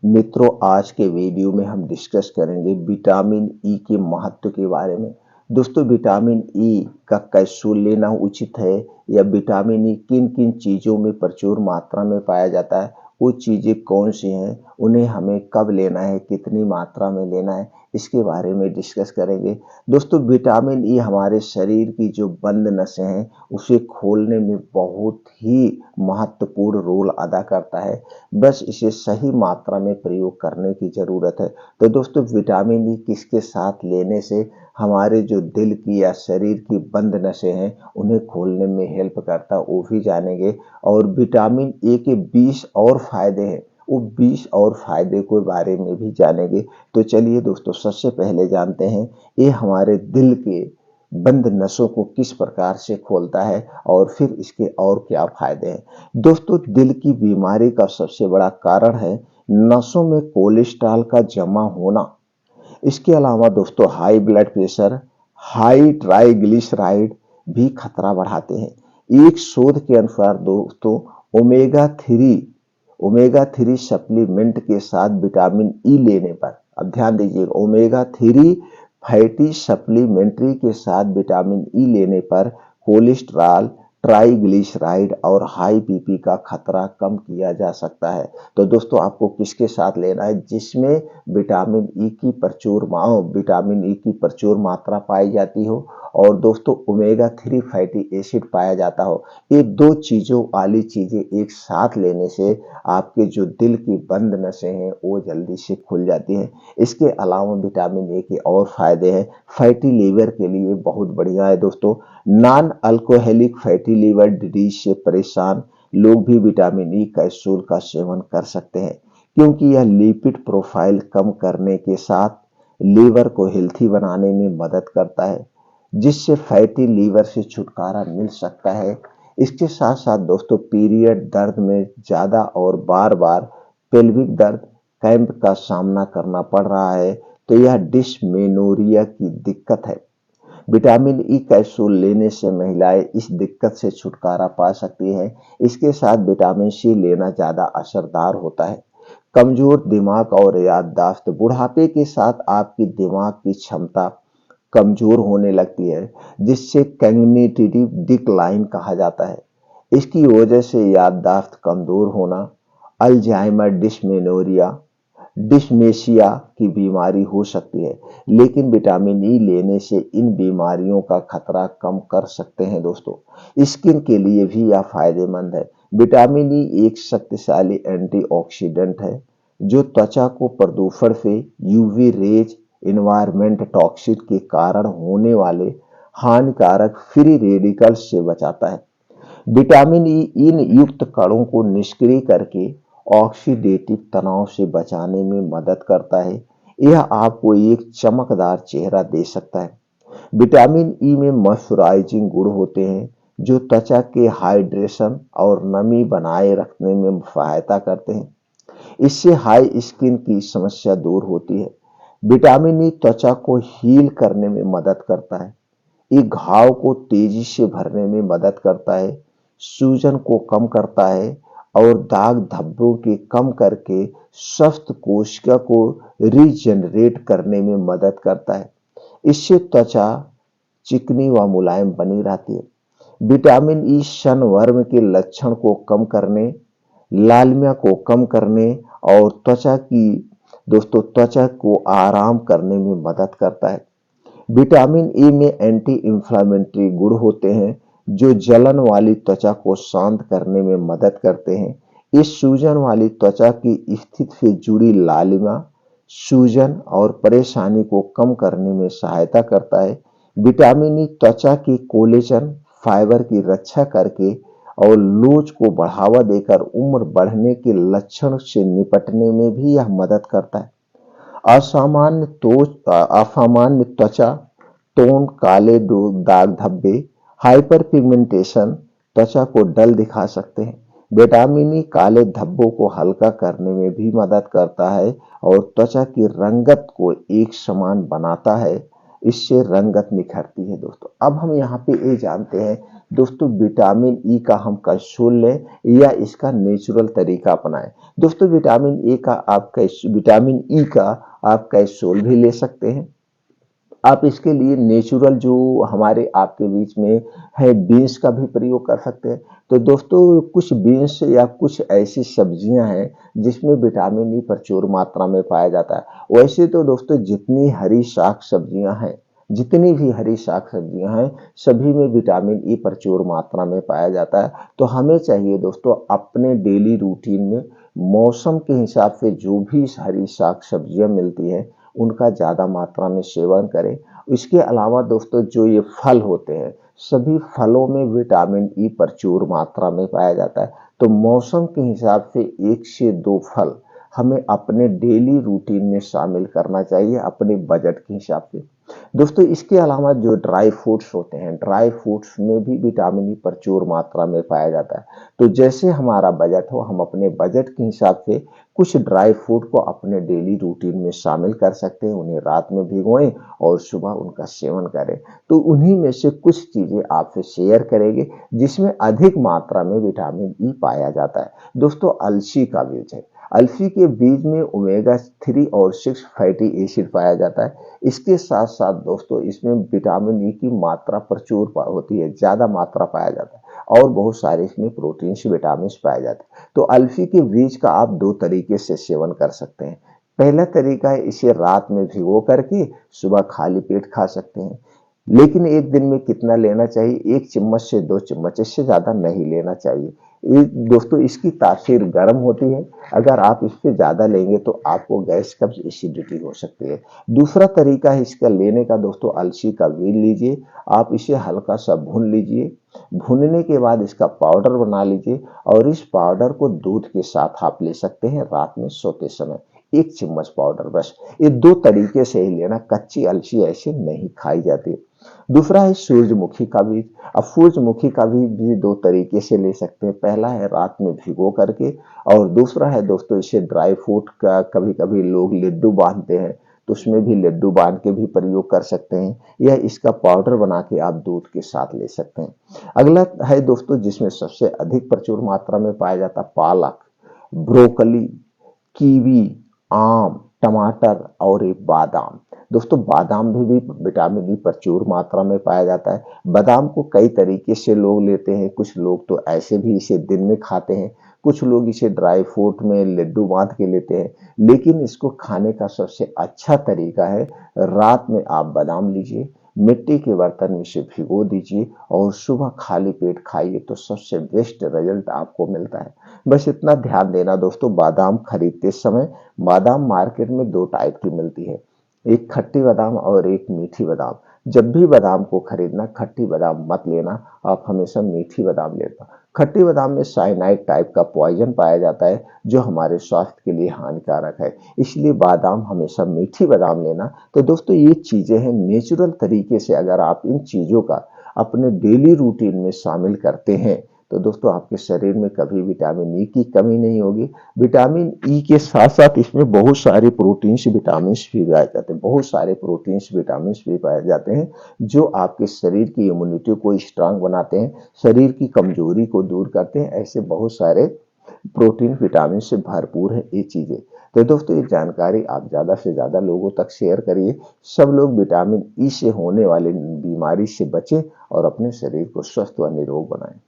मित्रों, आज के वीडियो में हम डिस्कस करेंगे विटामिन ई के महत्व के बारे में। दोस्तों, विटामिन ई का कैप्सूल लेना उचित है या विटामिन ई किन किन चीज़ों में प्रचुर मात्रा में पाया जाता है, वो चीज़ें कौन सी हैं, उन्हें हमें कब लेना है, कितनी मात्रा में लेना है, इसके बारे में डिस्कस करेंगे। दोस्तों, विटामिन ई हमारे शरीर की जो बंद नसें हैं उसे खोलने में बहुत ही महत्वपूर्ण रोल अदा करता है। बस इसे सही मात्रा में प्रयोग करने की ज़रूरत है। तो दोस्तों, विटामिन ई किसके साथ लेने से हमारे जो दिल की या शरीर की बंद नसें हैं उन्हें खोलने में हेल्प करता है, वो भी जानेंगे। और विटामिन ए के 20 और फायदे हैं, वो 20 और फायदे के बारे में भी जानेंगे। तो चलिए दोस्तों, सबसे पहले जानते हैं ये हमारे दिल के बंद नसों को किस प्रकार से खोलता है और फिर इसके और क्या फायदे हैं। दोस्तों, दिल की बीमारी का सबसे बड़ा कारण है नसों में कोलेस्ट्रॉल का जमा होना। इसके अलावा दोस्तों, high blood pressure, high triglyceride भी खतरा बढ़ाते हैं। एक शोध के अनुसार दोस्तों, ओमेगा 3 सप्लीमेंट के साथ विटामिन ई लेने पर, अब ध्यान दीजिएगा, ओमेगा 3 फैटी सप्लीमेंट्री के साथ विटामिन ई लेने पर कोलेस्ट्रॉल, ट्राइग्लिसराइड और हाई बीपी का खतरा कम किया जा सकता है। तो दोस्तों, आपको किसके साथ लेना है? जिसमें विटामिन ई की प्रचुर मात्रा पाई जाती हो और दोस्तों ओमेगा 3 फैटी एसिड पाया जाता हो। ये दो चीज़ों वाली चीज़ें एक साथ लेने से आपके जो दिल की बंद नसें हैं वो जल्दी से खुल जाती हैं। इसके अलावा विटामिन ए के और फायदे हैं। फैटी लीवर के लिए बहुत बढ़िया है दोस्तों। Non alcoholic fatty liver disease से परेशान लोग भी विटामिन ई कैप्सूल का सेवन कर सकते हैं, क्योंकि यह लिपिड प्रोफाइल कम करने के साथ लीवर को हेल्थी बनाने में मदद करता है, जिससे फैटी लीवर से छुटकारा मिल सकता है। इसके साथ साथ दोस्तों, पीरियड दर्द में ज़्यादा और बार बार पेल्विक दर्द क्रैम्प का सामना करना पड़ रहा है, तो यह डिस्मेनोरिया की दिक्कत है। विटामिन ई कैप्सूल लेने से महिलाएं इस दिक्कत से छुटकारा पा सकती हैं। इसके साथ विटामिन सी लेना ज़्यादा असरदार होता है। कमजोर दिमाग और याददाश्त, बुढ़ापे के साथ आपकी दिमाग की क्षमता कमजोर होने लगती है, जिससे कैग्निटिव डिक्लाइन कहा जाता है। इसकी वजह से याददाश्त कमजोर होना, अल्जाइमर, डिस्मेशिया की बीमारी हो सकती है। लेकिन विटामिन ई लेने से इन बीमारियों का खतरा कम कर सकते हैं दोस्तों। स्किन के लिए भी यह फायदेमंद है। विटामिन ई एक शक्तिशाली एंटीऑक्सीडेंट है जो त्वचा को प्रदूषण से, यूवी रेज, इन्वायरमेंट टॉक्सिक के कारण होने वाले हानिकारक फ्री रेडिकल्स से बचाता है। विटामिन ई इन युक्त कणों को निष्क्रिय करके ऑक्सीडेटिव तनाव से बचाने में मदद करता है। यह आपको एक चमकदार चेहरा दे सकता है। विटामिन ई में मॉइस्चराइजिंग गुण होते हैं जो त्वचा के हाइड्रेशन और नमी बनाए रखने में सहायता करते हैं। इससे हाई स्किन की समस्या दूर होती है। विटामिन ई त्वचा को हील करने में मदद करता है। ये घाव को तेजी से भरने में मदद करता है, सूजन को कम करता है और दाग धब्बों के कम करके स्वस्थ कोशिका को रीजनरेट करने में मदद करता है। इससे त्वचा चिकनी व मुलायम बनी रहती है। विटामिन ई सनबर्न के लक्षण को कम करने, लालिमा को कम करने और त्वचा को आराम करने में मदद करता है। विटामिन ई में एंटी इंफ्लेमेटरी गुण होते हैं जो जलन वाली त्वचा को शांत करने में मदद करते हैं। इस सूजन वाली त्वचा की स्थिति से जुड़ी लालिमा, सूजन और परेशानी को कम करने में सहायता करता है। विटामिन ई त्वचा की कोलेजन फाइबर की रक्षा करके और लोच को बढ़ावा देकर उम्र बढ़ने के लक्षण से निपटने में भी यह मदद करता है। असामान्य त्वचा टोन, काले दाग धब्बे, हाइपर पिगमेंटेशन त्वचा को डल दिखा सकते हैं। विटामिन ई काले धब्बों को हल्का करने में भी मदद करता है और त्वचा की रंगत को एक समान बनाता है। इससे रंगत निखरती है दोस्तों। अब हम यहाँ पे ये जानते हैं दोस्तों विटामिन ई का हम कैप्सूल लें या इसका नेचुरल तरीका अपनाएं। दोस्तों विटामिन ई का आप कैप्सूल भी ले सकते हैं। आप इसके लिए नेचुरल जो हमारे आपके बीच में है बीन्स का भी प्रयोग कर सकते हैं। तो दोस्तों कुछ बीन्स या कुछ ऐसी सब्जियां हैं जिसमें विटामिन ई प्रचुर मात्रा में पाया जाता है। वैसे तो दोस्तों जितनी भी हरी साग सब्जियां हैं सभी में विटामिन ई प्रचुर मात्रा में पाया जाता है। तो हमें चाहिए दोस्तों अपने डेली रूटीन में मौसम के हिसाब से जो भी हरी साग सब्जियां मिलती हैं उनका ज़्यादा मात्रा में सेवन करें। इसके अलावा दोस्तों जो ये फल होते हैं सभी फलों में विटामिन ई प्रचुर मात्रा में पाया जाता है। तो मौसम के हिसाब से 1 से 2 फल हमें अपने डेली रूटीन में शामिल करना चाहिए अपने बजट के हिसाब से। दोस्तों इसके अलावा जो ड्राई फ्रूट्स होते हैं, ड्राई फ्रूट्स में भी विटामिन ई प्रचुर मात्रा में पाया जाता है। तो जैसे हमारा बजट हो हम अपने बजट के हिसाब से कुछ ड्राई फ्रूट को अपने डेली रूटीन में शामिल कर सकते हैं। उन्हें रात में भिगोएं और सुबह उनका सेवन करें। तो उन्हीं में से कुछ चीजें आपसे शेयर करेंगे जिसमें अधिक मात्रा में विटामिन ई पाया जाता है। दोस्तों अलसी का बीज है। अलसी के बीज में ओमेगा 3 और 6 फैटी एसिड पाया जाता है। इसके साथ साथ दोस्तों इसमें विटामिन ई की मात्रा प्रचुर होती है, ज्यादा मात्रा पाया जाता है और बहुत सारे इसमें प्रोटीन्स विटामिन पाए जाते हैं। तो अलसी के बीज का आप 2 तरीके से सेवन कर सकते हैं। पहला तरीका है इसे रात में भिगो करके सुबह खाली पेट खा सकते हैं। लेकिन एक दिन में कितना लेना चाहिए? 1 चम्मच से 2 चम्मच, इससे ज्यादा नहीं लेना चाहिए। दोस्तों इसकी तासीर गर्म होती है। अगर आप इससे ज्यादा लेंगे तो आपको गैस कब्ज एसिडिटी हो सकती है। दूसरा तरीका है इसका लेने का दोस्तों, अलसी का बीज लीजिए, आप इसे हल्का सा भून लीजिए। भूनने के बाद इसका पाउडर बना लीजिए और इस पाउडर को दूध के साथ आप ले सकते हैं रात में सोते समय। 1 चम्मच पाउडर बस। ये 2 तरीके से ही लेना, कच्ची अलसी ऐसे नहीं खाई जाती। दूसरा है सूरजमुखी का बीज। अब सूरजमुखी का बीज भी 2 तरीके से ले सकते हैं। पहला है रात में भिगो करके और दूसरा है दोस्तों इसे ड्राई फ्रूट का कभी-कभी लोग लड्डू बांधते हैं तो उसमें भी लड्डू बांध के भी प्रयोग कर सकते हैं या इसका पाउडर बना के आप दूध के साथ ले सकते हैं। अगला है दोस्तों जिसमें सबसे अधिक प्रचुर मात्रा में पाया जाता पालक, ब्रोकली, कीवी, आम, टमाटर और एक बादाम। दोस्तों बादाम भी विटामिन ई प्रचुर मात्रा में पाया जाता है। बादाम को कई तरीके से लोग लेते हैं, कुछ लोग तो ऐसे भी इसे दिन में खाते हैं, कुछ लोग इसे ड्राई फ्रूट में लड्डू बांध के लेते हैं। लेकिन इसको खाने का सबसे अच्छा तरीका है रात में आप बादाम लीजिए, मिट्टी के बर्तन में इसे भिगो दीजिए और सुबह खाली पेट खाइए तो सबसे बेस्ट रिजल्ट आपको मिलता है। बस इतना ध्यान देना दोस्तों, बादाम खरीदते समय बादाम मार्केट में 2 टाइप की मिलती है, एक खट्टी बादाम और एक मीठी बादाम। जब भी बादाम को खरीदना खट्टी बादाम मत लेना, आप हमेशा मीठी बादाम लेना। खट्टी बादाम में साइनाइड टाइप का पॉइजन पाया जाता है जो हमारे स्वास्थ्य के लिए हानिकारक है, इसलिए बादाम हमेशा मीठी बादाम लेना। तो दोस्तों ये चीजें हैं, नेचुरल तरीके से अगर आप इन चीजों का अपने डेली रूटीन में शामिल करते हैं तो दोस्तों आपके शरीर में कभी विटामिन ई की कमी नहीं होगी। विटामिन ई के साथ साथ इसमें बहुत सारे प्रोटीन्स विटामिन्स भी पाए जाते हैं, बहुत सारे प्रोटीन्स विटामिन्स भी पाए जाते हैं जो आपके शरीर की इम्यूनिटी को स्ट्रांग बनाते हैं, शरीर की कमजोरी को दूर करते हैं। ऐसे बहुत सारे प्रोटीन विटामिन से भरपूर है ये चीजें। तो दोस्तों ये जानकारी आप ज्यादा से ज्यादा लोगों तक शेयर करिए। सब लोग विटामिन ई से होने वाले बीमारी से बचें और अपने शरीर को स्वस्थ व निरोग बनाएं।